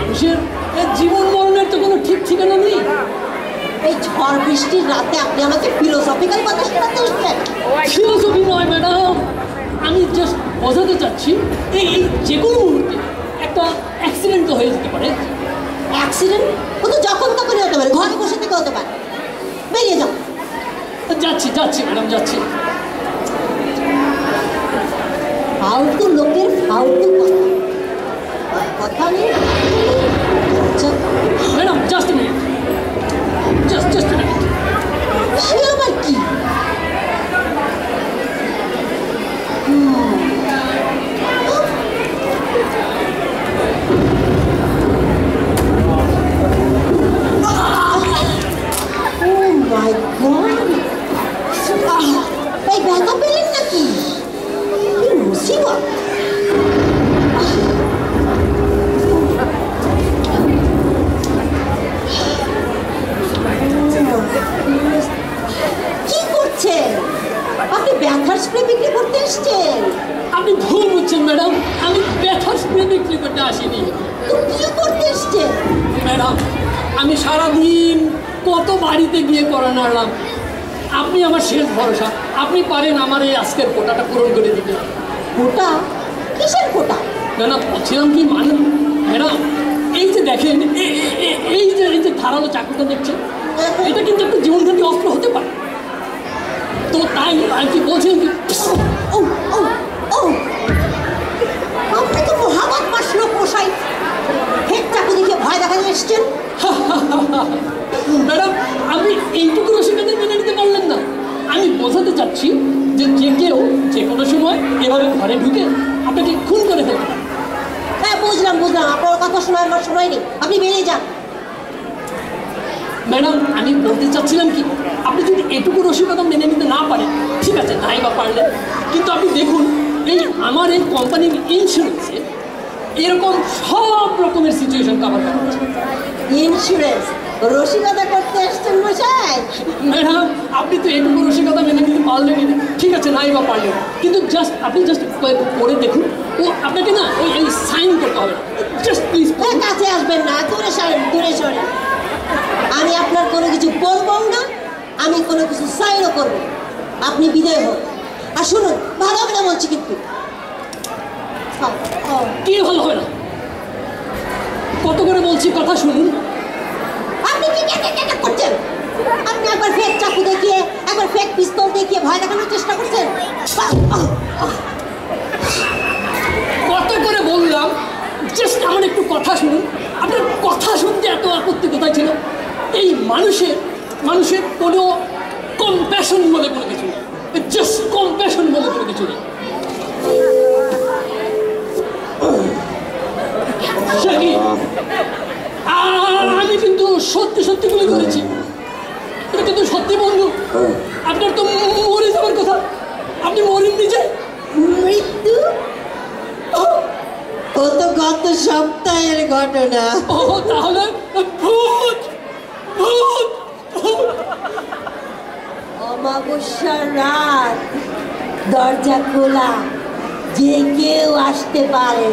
মানুষের জীবন মরণের তো কোনো ঠিক ঠিকানা নেই। এই ঝড় বৃষ্টির রাতে আপনি আমাকে ফিলোসফিক্যাল কথা শোনাতে এসেছেন? ফিলোসফি নয় ম্যাডাম, আমি জাস্ট বোঝাতে চাচ্ছি এই যে কোনো মুহূর্তে একটা অ্যাক্সিডেন্ট তো হয়ে যেতে পারে। অ্যাক্সিডেন্ট ও তো যখন তখনই হতে পারে, ঘরে বসে থেকে হতে পারে। বেরিয়ে যাও। যাচ্ছি ম্যাডাম, যাচ্ছি। ফালতু লোকের ফালতু কথা নেই। Madam just minute, just minute. সে আবার কি? মাই গড, এই ব্যথা পেলেন নাকি? কি মুসিবত! কি করছেন আপনি? ব্যথার স্প্রে বিক্রি করতে এসছেন? আপনি ভুল বুঝছেন ম্যাডাম, আমি ব্যথার স্প্রে বিক্রি করতে আসিনি। তো কি করতে এসছেন? ম্যাডাম আমি সারাদিন কত বাড়িতে গিয়ে করা নাড়লাম, আপনি আমার শেষ ভরসা। আপনি পারেন আমার এই আজকের কোটাটা পূরণ করে দিতে। কোটা? কিসের কোটা? ম্যাডাম বলছিলাম কি মানে ম্যাডাম, এই যে দেখেন এই যে ধারালো চাকুটা দেখছেন, এটা কিন্তু একটা জীবনঘাতী অস্ত্র হতে পারে। তো তাই আর কি বলছেন কি, আপনি তো মহাবাদ মাসলো পোষাই হেড চাকু দেখে ভয় দেখাতে এসছেন। ম্যাডাম আপনি এইটুকু রসিকতা মেনে নিতে পারলেন না। আমি বোঝাতে চাচ্ছি যে কেউ যে কোনো সময় এভাবে ঘরে ঢুকে আপনাকে খুন করে ফেলতে পারে। হ্যাঁ বুঝলাম, আপনার কথা শোনার আমার সময় নেই, আপনি বেরিয়ে যান। ম্যাডাম আমি বলতে চাচ্ছিলাম কি, আপনি যদি এটুকু রসিকতা মেনে নিতে না পারেন ঠিক আছে, নাই বা পারলেন, কিন্তু আপনি দেখুন এই আমার এই কোম্পানির ইন্স্যুরেন্সে এরকম সব রকমের সিচুয়েশন কভার করা হচ্ছে। ইন্স্যুরেন্স রসিকতা করতে এসছেন মশাই? ম্যাডাম আপনি তো এটুকু রসিকতা মেনে নিতে পারলেনই না, ঠিক আছে নাই বা পারলেন, কিন্তু আপনি জাস্ট করে দেখুন। ও আপনাকে না এই সাইন করতে হবে, জাস্ট প্লিজ। কাছে আসবেন না, দূরে সরেন, দূরে সরেন। আমি আপনার কোনো কিছু বলবো না, আমি কোনো কিছু সাইনও করবো। আপনি বিদায় হন। আর শুনুন, ভালো হবে না বলছি কিন্তু। কি ভালো হবে না? কত করে বলছি কথা শুনুন। আপনি কি করছেন? আপনি একবার ফেক চাকু দেখিয়ে, একবার ফেক পিস্তল দেখিয়ে ভয় দেখানোর চেষ্টা করছেন। কত করে বললাম জাস্ট আমার একটু কথা শুনুন। আপনার কথা শুনতে এত আপত্তি কোথায় ছিল? এই মানুষের কোনো কম্প্যাশন বলে কোনো কিছু নেই, জাস্ট কম্প্যাশন বলে কোনো কিছু নেই। আমি কিন্তু সত্যি গুলি করেছি, এটা কিন্তু সত্যি বন্ধু। আপনার তো মরে যাওয়ার কথা, আপনি মরেন নিজে। মৃত্যু ও তো গত সপ্তাহের ঘটনা। ও তাহলে ভূত। অমাবস্যার রাত, দরজা খোলা, যে কেউ আসতে পারে।